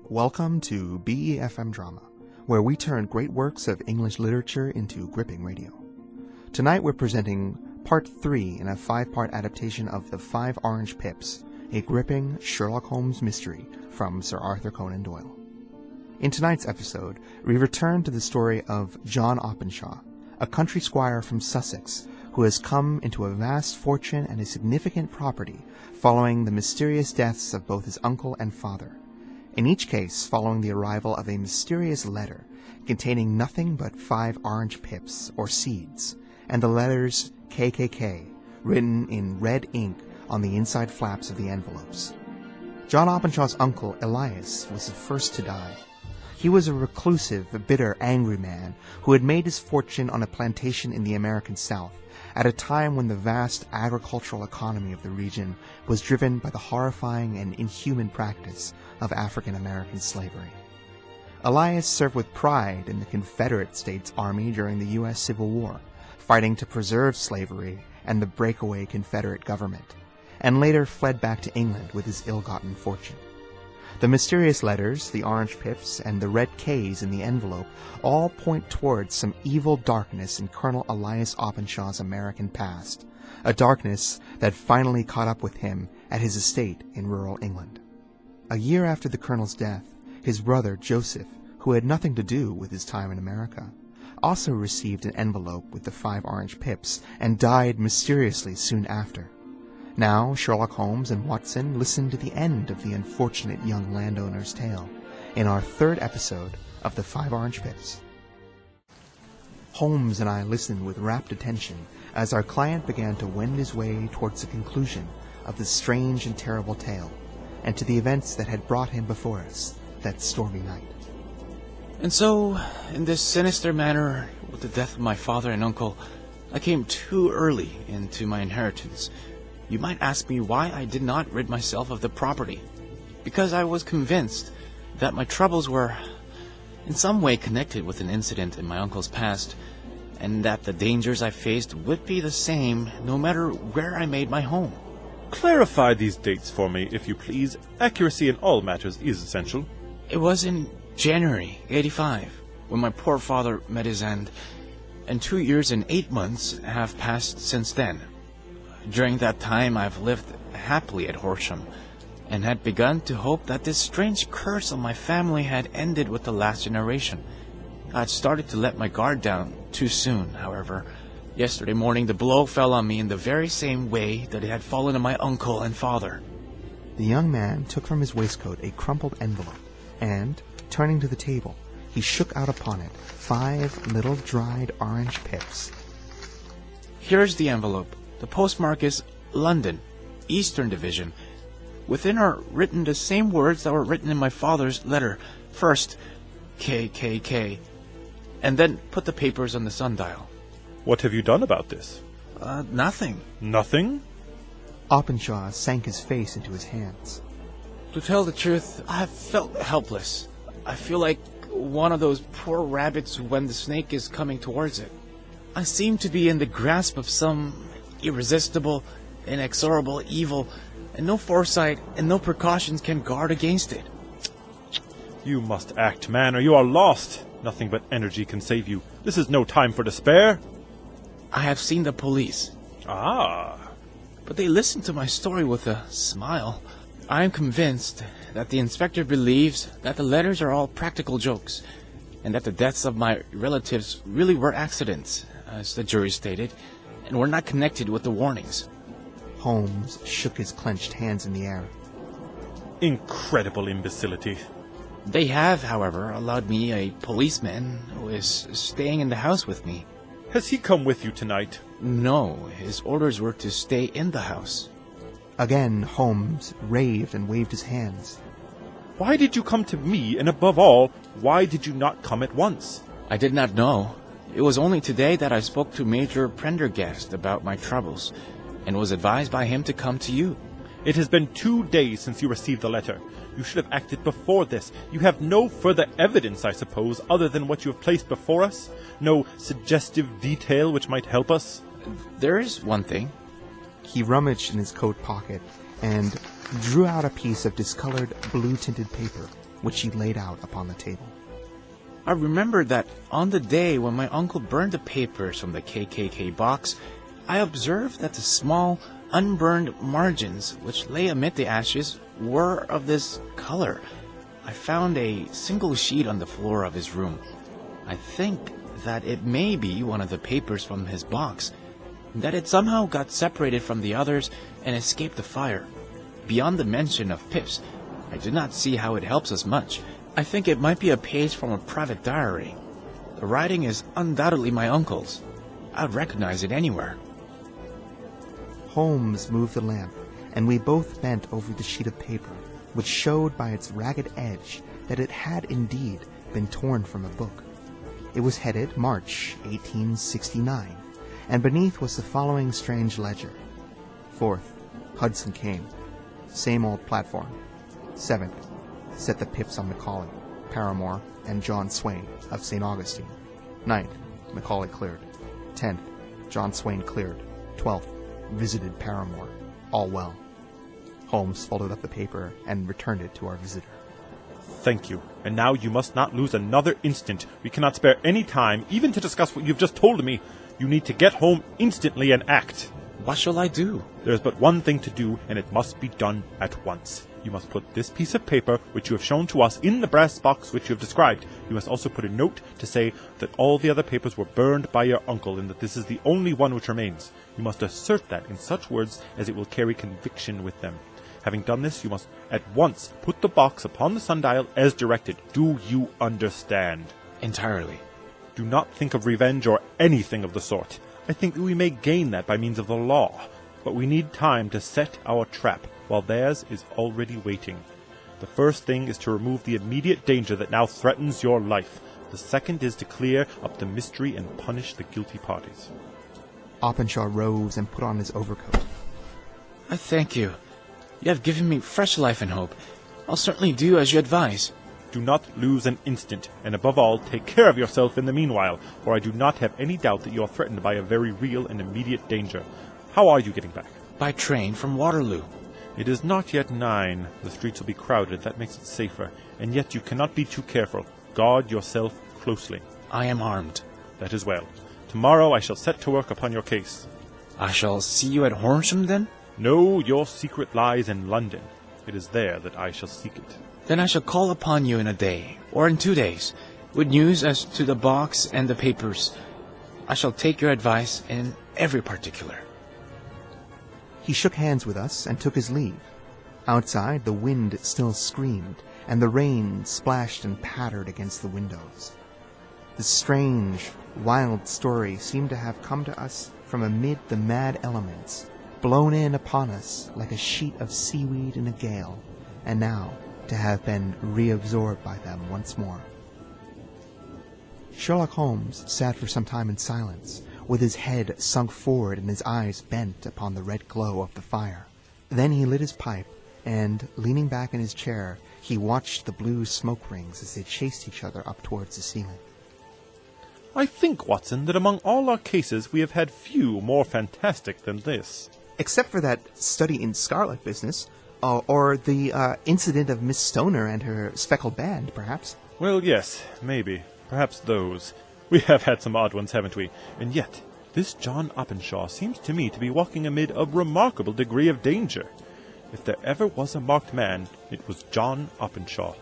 Welcome to BeFM Drama, where we turn great works of English literature into gripping radio. Tonight we're presenting Part 3 in a 5-part adaptation of The 5 Orange Pips, a gripping Sherlock Holmes mystery from Sir Arthur Conan Doyle. In tonight's episode, we return to the story of John Openshaw, a country squire from Sussex who has come into a vast fortune and a significant property following the mysterious deaths of both his uncle and father. In each case, following the arrival of a mysterious letter containing nothing but 5 orange pips, or seeds, and the letters K.K.K. written in red ink on the inside flaps of the envelopes. John Openshaw's uncle, Elias, was the first to die. He was a reclusive, bitter, angry man who had made his fortune on a plantation in the American South at a time when the vast agricultural economy of the region was driven by the horrifying and inhuman practice of African American slavery. Elias served with pride in the Confederate States Army during the U.S. Civil War, fighting to preserve slavery and the breakaway Confederate government, and later fled back to England with his ill-gotten fortune. The mysterious letters, the orange pips, and the red K's in the envelope all point towards some evil darkness in Colonel Elias Openshaw's American past, a darkness that finally caught up with him at his estate in rural England. A year after the colonel's death, his brother Joseph, who had nothing to do with his time in America, also received an envelope with the 5 orange pips and died mysteriously soon after. Now Sherlock Holmes and Watson listen to the end of the unfortunate young landowner's tale in our 3rd episode of The 5 Orange Pips. Holmes and I listened with rapt attention as our client began to wend his way towards the conclusion of the strange and terrible tale, and to the events that had brought him before us that stormy night. And so, in this sinister manner, with the death of my father and uncle, I came too early into my inheritance. You might ask me why I did not rid myself of the property. Because I was convinced that my troubles were in some way connected with an incident in my uncle's past, and that the dangers I faced would be the same no matter where I made my home. Clarify these dates for me, if you please. Accuracy in all matters is essential. It was in January 85, when my poor father met his end, and 2 years and 8 months have passed since then. During that time, I've lived happily at Horsham, and had begun to hope that this strange curse on my family had ended with the last generation. I'd started to let my guard down too soon, however. Yesterday morning, the blow fell on me in the very same way that it had fallen on my uncle and father. The young man took from his waistcoat a crumpled envelope, and, turning to the table, he shook out upon it 5 little dried orange pips. Here's the envelope. The postmark is London, Eastern Division. Within are written the same words that were written in my father's letter. First, K.K.K, and then put the papers on the sundial. What have you done about this? Nothing. Nothing? Openshaw sank his face into his hands. To tell the truth, I have felt helpless. I feel like one of those poor rabbits when the snake is coming towards it. I seem to be in the grasp of some irresistible, inexorable evil, and no foresight and no precautions can guard against it. You must act, man, or you are lost. Nothing but energy can save you. This is no time for despair. I have seen the police. Ah. But they listen to my story with a smile. I am convinced that the inspector believes that the letters are all practical jokes, and that the deaths of my relatives really were accidents, as the jury stated, and were not connected with the warnings. Holmes shook his clenched hands in the air. Incredible imbecility. They have, however, allowed me a policeman who is staying in the house with me. Has he come with you tonight? No, his orders were to stay in the house. Again, Holmes raved and waved his hands. Why did you come to me, and above all, why did you not come at once? I did not know. It was only today that I spoke to Major Prendergast about my troubles, and was advised by him to come to you. It has been 2 days since you received the letter. You should have acted before this. You have no further evidence, I suppose, other than what you have placed before us? No suggestive detail which might help us? There is one thing. He rummaged in his coat pocket and drew out a piece of discolored blue-tinted paper. which she laid out upon the table. I remember that on the day when my uncle burned the papers from the K.K.K. box, I observed that the small, unburned margins which lay amid the ashes were of this color. I found a single sheet on the floor of his room. I think that it may be one of the papers from his box, that it somehow got separated from the others and escaped the fire. Beyond the mention of pips, I did not see how it helps us much. I think it might be a page from a private diary. The writing is undoubtedly my uncle's. I'd recognize it anywhere. Holmes moved the lamp, and we both bent over the sheet of paper, which showed by its ragged edge that it had indeed been torn from a book. It was headed March 1869, and beneath was the following strange ledger. 4th, Hudson came. Same old platform. 7th, set the pips on Macaulay, Paramore, and John Swain of St. Augustine. 9th, Macaulay cleared. 10th, John Swain cleared. 12th, visited Paramore. All well. Holmes folded up the paper and returned it to our visitor. Thank you. And now you must not lose another instant. We cannot spare any time, even to discuss what you've just told me. You need to get home instantly and act. What shall I do? There is but one thing to do, and it must be done at once. You must put this piece of paper, which you have shown to us, in the brass box which you have described. You must also put a note to say that all the other papers were burned by your uncle, and that this is the only one which remains. You must assert that in such words as it will carry conviction with them. Having done this, you must at once put the box upon the sundial as directed. Do you understand? Entirely. Do not think of revenge or anything of the sort. I think that we may gain that by means of the law, but we need time to set our trap, while theirs is already waiting. The first thing is to remove the immediate danger that now threatens your life. The second is to clear up the mystery and punish the guilty parties. Openshaw rose and put on his overcoat. I thank you. You have given me fresh life and hope. I'll certainly do as you advise. Do not lose an instant, and above all, take care of yourself in the meanwhile, for I do not have any doubt that you are threatened by a very real and immediate danger. How are you getting back? By train from Waterloo. It is not yet 9. The streets will be crowded. That makes it safer. And yet you cannot be too careful. Guard yourself closely. I am armed. That is well. Tomorrow I shall set to work upon your case. I shall see you at Horsham, then? No, your secret lies in London. It is there that I shall seek it. Then I shall call upon you in a day, or in 2 days, with news as to the box and the papers. I shall take your advice in every particular. He shook hands with us and took his leave. Outside, the wind still screamed, and the rain splashed and pattered against the windows. The strange, wild story seemed to have come to us from amid the mad elements, blown in upon us like a sheet of seaweed in a gale, and now to have been reabsorbed by them once more. Sherlock Holmes sat for some time in silence, with his head sunk forward and his eyes bent upon the red glow of the fire. Then he lit his pipe, and, leaning back in his chair, he watched the blue smoke rings as they chased each other up towards the ceiling. I think, Watson, that among all our cases we have had few more fantastic than this. Except for that study in scarlet business, or the incident of Miss Stoner and her speckled band, perhaps. Well, yes, maybe. Perhaps those. We have had some odd ones, haven't we? And yet, this John Openshaw seems to me to be walking amid a remarkable degree of danger. If there ever was a marked man, it was John Openshaw.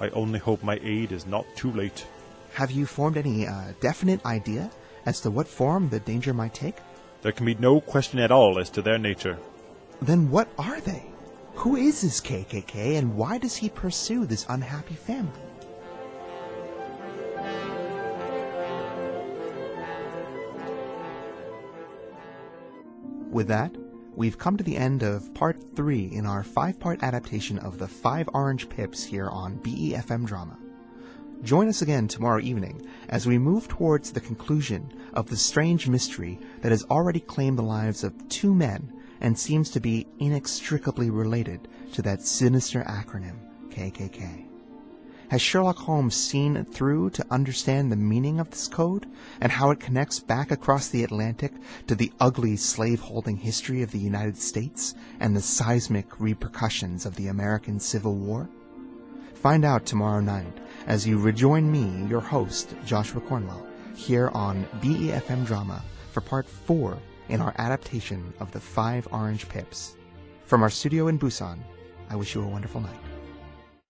I only hope my aid is not too late. Have you formed any definite idea as to what form the danger might take? There can be no question at all as to their nature. Then what are they? Who is this K.K.K. and why does he pursue this unhappy family? With that, we've come to the end of Part 3 in our 5-part adaptation of The 5 Orange Pips here on BeFM Drama. Join us again tomorrow evening as we move towards the conclusion of the strange mystery that has already claimed the lives of 2 men and seems to be inextricably related to that sinister acronym, K.K.K. Has Sherlock Holmes seen it through to understand the meaning of this code and how it connects back across the Atlantic to the ugly slave-holding history of the United States and the seismic repercussions of the American Civil War? Find out tomorrow night as you rejoin me, your host, Joshua Cornwell, here on BeFM Drama for part 4 in our adaptation of The 5 Orange Pips. From our studio in Busan, I wish you a wonderful night.